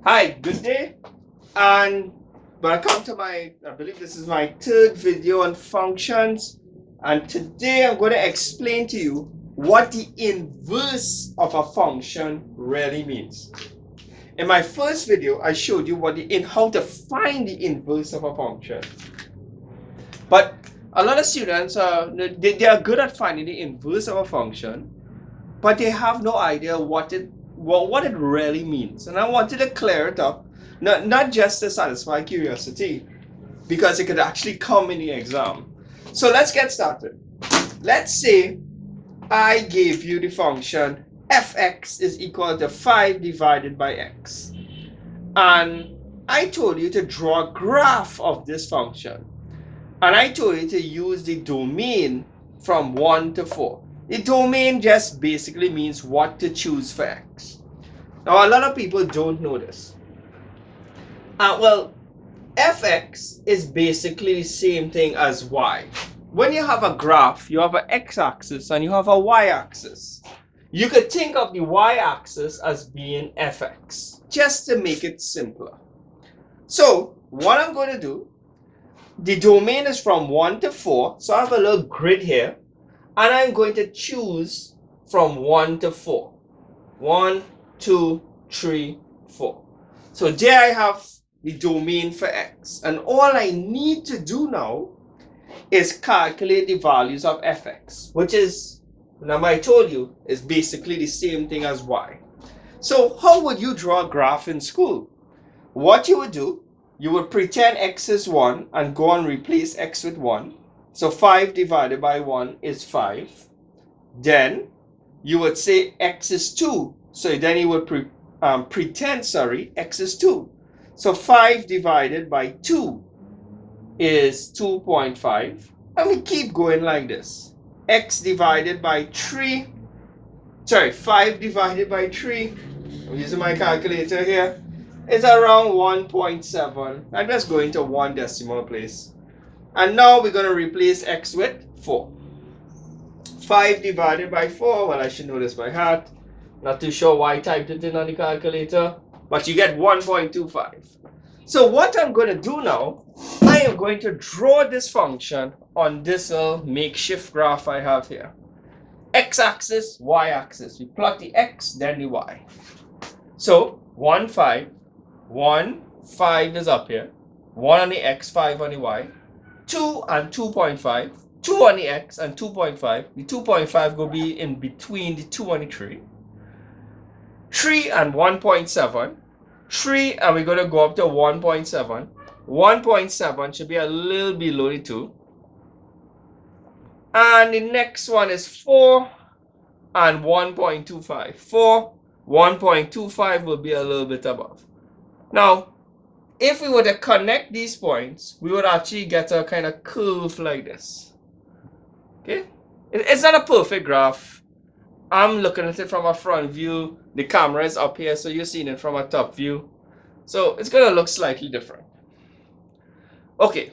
Hi, good day, and welcome to I believe this is my third video on functions. And today I'm going to explain to you what the inverse of a function really means. In my first video, I showed you how to find the inverse of a function. But a lot of students they are good at finding the inverse of a function, but they have no idea what it really means. And I wanted to clear it up, not just to satisfy curiosity, because it could actually come in the exam. So let's get started. Let's say I gave you the function fx is equal to 5 divided by x. And I told you to draw a graph of this function. And I told you to use the domain from 1 to 4. The domain just basically means what to choose for x. Now, a lot of people don't know this. Well, fx is basically the same thing as y. When you have a graph, you have an x-axis and you have a y-axis. You could think of the y-axis as being fx, just to make it simpler. So, what I'm going to do, the domain is from 1 to 4, so I have a little grid here. And I'm going to choose from 1 to 4. 1, 2, 3, 4. So there I have the domain for x. And all I need to do now is calculate the values of fx, which is, remember I told you, is basically the same thing as y. So how would you draw a graph in school? What you would do, you would pretend x is 1 and go and replace x with 1. So 5 divided by 1 is 5. Then you would say x is 2. So then you would pretend x is 2. So 5 divided by 2 is 2.5. And we keep going like this. X divided by 3. 5 divided by 3. I'm using my calculator here. It's around 1.7. I'm just going to one decimal place. And now we're going to replace x with 4. 5 divided by 4, well, I should know this by heart. Not too sure why I typed it in on the calculator, but you get 1.25. So what I'm going to do now, I am going to draw this function on this little makeshift graph I have here. X-axis, y-axis. We plot the x, then the y. So 1, 5. 1, 5 is up here. 1 on the x, 5 on the y. 2 and 2.5, 2 on the x and 2.5. The 2.5 will be in between the 2 and the 3. 3 and 1.7. 3 and we're going to go up to 1.7. 1.7 should be a little below the 2. And the next one is 4 and 1.25. 4, 1.25 will be a little bit above. Now, if we were to connect these points, we would actually get a kind of curve like this. Okay? It's not a perfect graph. I'm looking at it from a front view. The camera is up here, so you're seeing it from a top view. So it's going to look slightly different. Okay.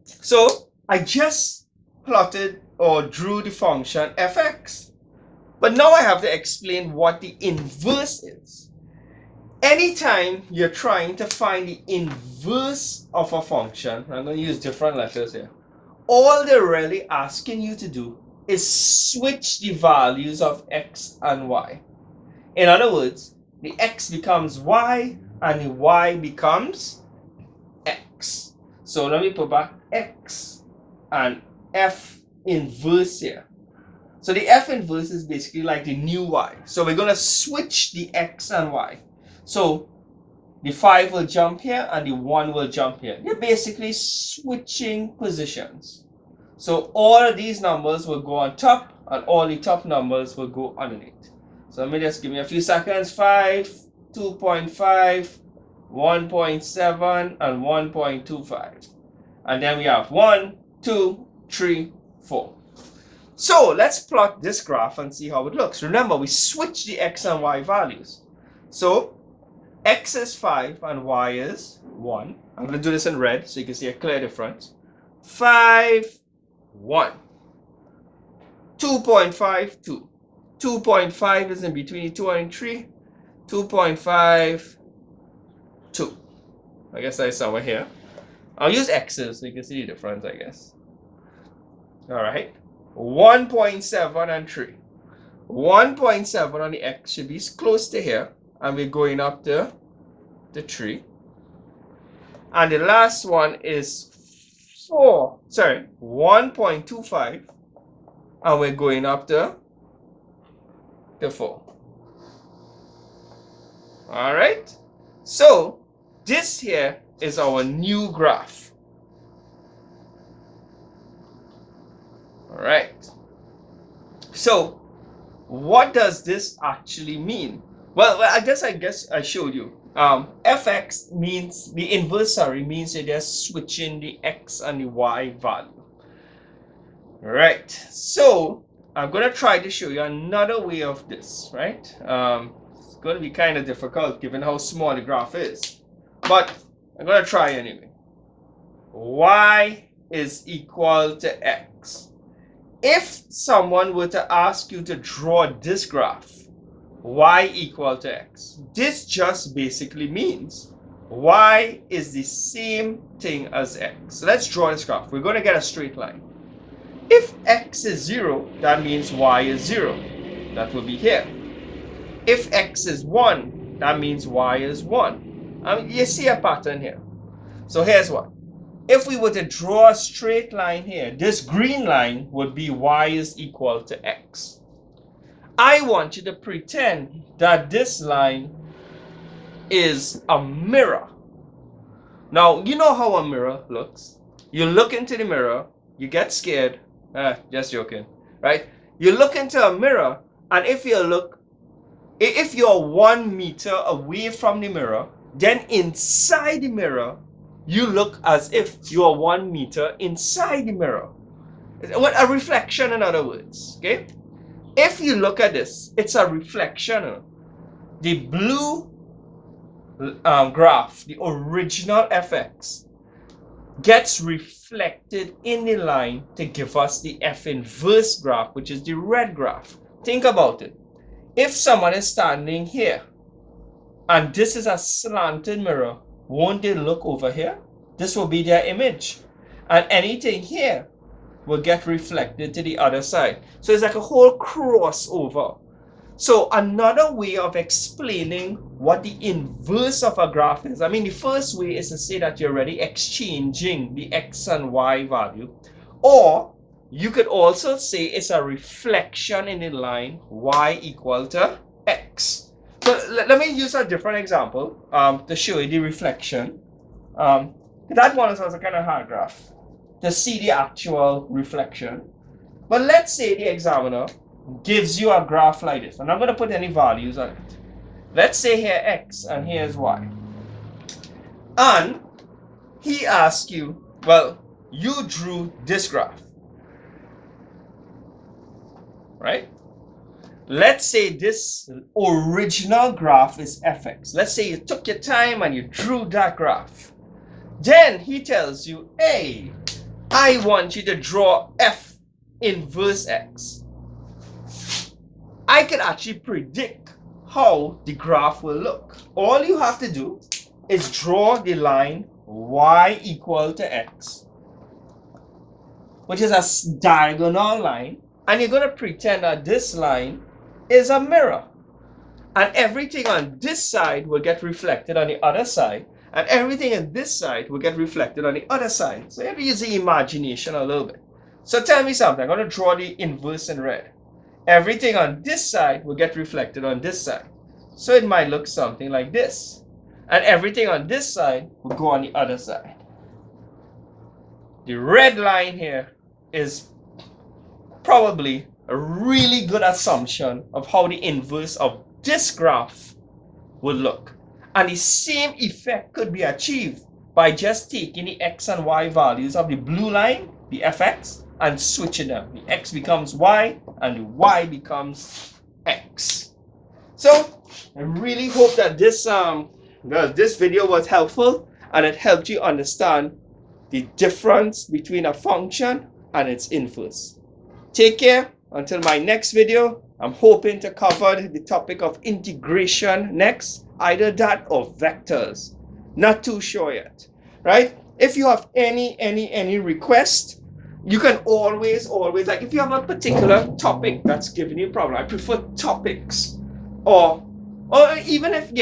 So I just plotted or drew the function fx. But now I have to explain what the inverse is. Anytime you're trying to find the inverse of a function, I'm going to use different letters here. All they're really asking you to do is switch the values of x and y. In other words, the x becomes y and the y becomes x. So let me put back x and f inverse here. So the f inverse is basically like the new y. So we're going to switch the x and y. So the 5 will jump here and the 1 will jump here. You're basically switching positions. So all of these numbers will go on top and all the top numbers will go underneath. So let me just give me a few seconds. 5, 2.5, 1.7 and 1.25. And then we have 1, 2, 3, 4. So let's plot this graph and see how it looks. Remember, we switch the x and y values. So x is 5 and y is 1. I'm going to do this in red so you can see a clear difference. 5, 1. 2.5, 2. 2.5 is in between 2 and 3. 2.5 2. I guess that's somewhere here. I'll use x's so you can see the difference, I guess. All right. 1.7 and 3. 1.7 on the x should be close to here, and we're going up to the 3. And the last one is 1.25, and we're going up to the 4. All right. So this here is our new graph. All right. So what does this actually mean? Well, I guess I showed you. Fx means the inverse, means you're just switching the x and the y value. All right. So I'm gonna try to show you another way of this. Right. It's gonna be kind of difficult given how small the graph is, but I'm gonna try anyway. Y is equal to x. If someone were to ask you to draw this graph, y equal to x, this just basically means y is the same thing as x. So let's draw this graph. We're going to get a straight line. If x is 0, that means y is 0. That will be here. If x is 1, that means y is 1. You see a pattern here. So here's what. If we were to draw a straight line here, this green line would be y is equal to x. I want you to pretend that this line is a mirror. Now, you know how a mirror looks. You look into the mirror, you get scared. Just joking, right? You look into a mirror, and if you're 1 meter away from the mirror, then inside the mirror, you look as if you are 1 meter inside the mirror. A reflection, in other words. Okay? If you look at this, it's a reflection. The blue graph, the original fx, gets reflected in the line to give us the f inverse graph, which is the red graph. Think about it. If someone is standing here, and this is a slanted mirror, won't they look over here? This will be their image. And anything here will get reflected to the other side. So it's like a whole crossover. So another way of explaining what the inverse of a graph is, I mean, the first way is to say that you're already exchanging the x and y value. Or you could also say it's a reflection in the line y equal to x. So let me use a different example to show you the reflection. That one is also kind of hard graph to see the actual reflection. But let's say the examiner gives you a graph like this. I'm not going to put any values on it. Let's say here x and here's y. And he asks you, well, you drew this graph. Right? Let's say this original graph is fx. Let's say you took your time and you drew that graph. Then he tells you, hey, I want you to draw f inverse x. I can actually predict how the graph will look. All you have to do is draw the line y equal to x, which is a diagonal line, and you're going to pretend that this line is a mirror. And everything on this side will get reflected on the other side, and everything on this side will get reflected on the other side. So you have to use the imagination a little bit. So tell me something. I'm going to draw the inverse in red. Everything on this side will get reflected on this side. So it might look something like this. And everything on this side will go on the other side. The red line here is probably a really good assumption of how the inverse of this graph would look. And the same effect could be achieved by just taking the x and y values of the blue line, the fx, and switching them. The x becomes y and the y becomes x. So I really hope that this video was helpful and it helped you understand the difference between a function and its inverse. Take care. Until my next video, I'm hoping to cover the topic of integration next, either that or vectors. Not too sure yet, right? If you have any request, you can always, like if you have a particular topic that's giving you a problem, I prefer topics, or even if,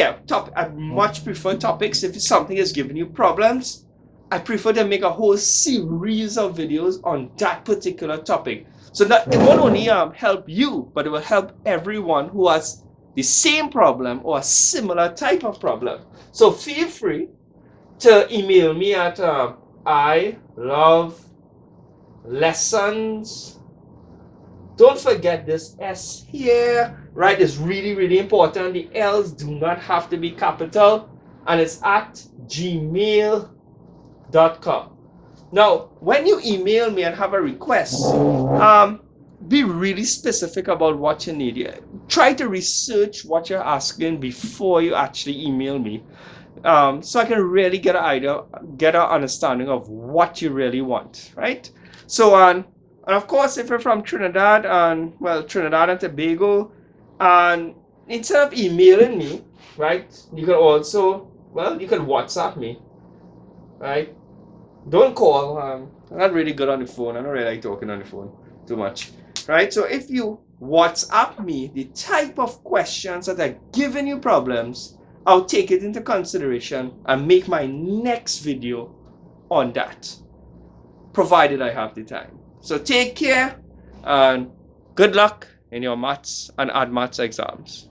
I much prefer topics. If something is giving you problems, I prefer to make a whole series of videos on that particular topic. So that it won't only help you, but it will help everyone who has the same problem or a similar type of problem. So feel free to email me at I love lessons. Don't forget this S here, right? It's really important. The L's do not have to be capital, and it's at gmail.com. Now, when you email me and have a request, be really specific about what you need. Try to research what you're asking before you actually email me, so I can really get an idea, get an understanding of what you really want, right? So, and of course, if you're from Trinidad and Tobago, and instead of emailing me, right, you can also, you can WhatsApp me, right? Don't call. I'm not really good on the phone. I don't really like talking on the phone too much, right? So if you WhatsApp me the type of questions that are giving you problems, I'll take it into consideration and make my next video on that, provided I have the time. So take care and good luck in your maths and admaths exams.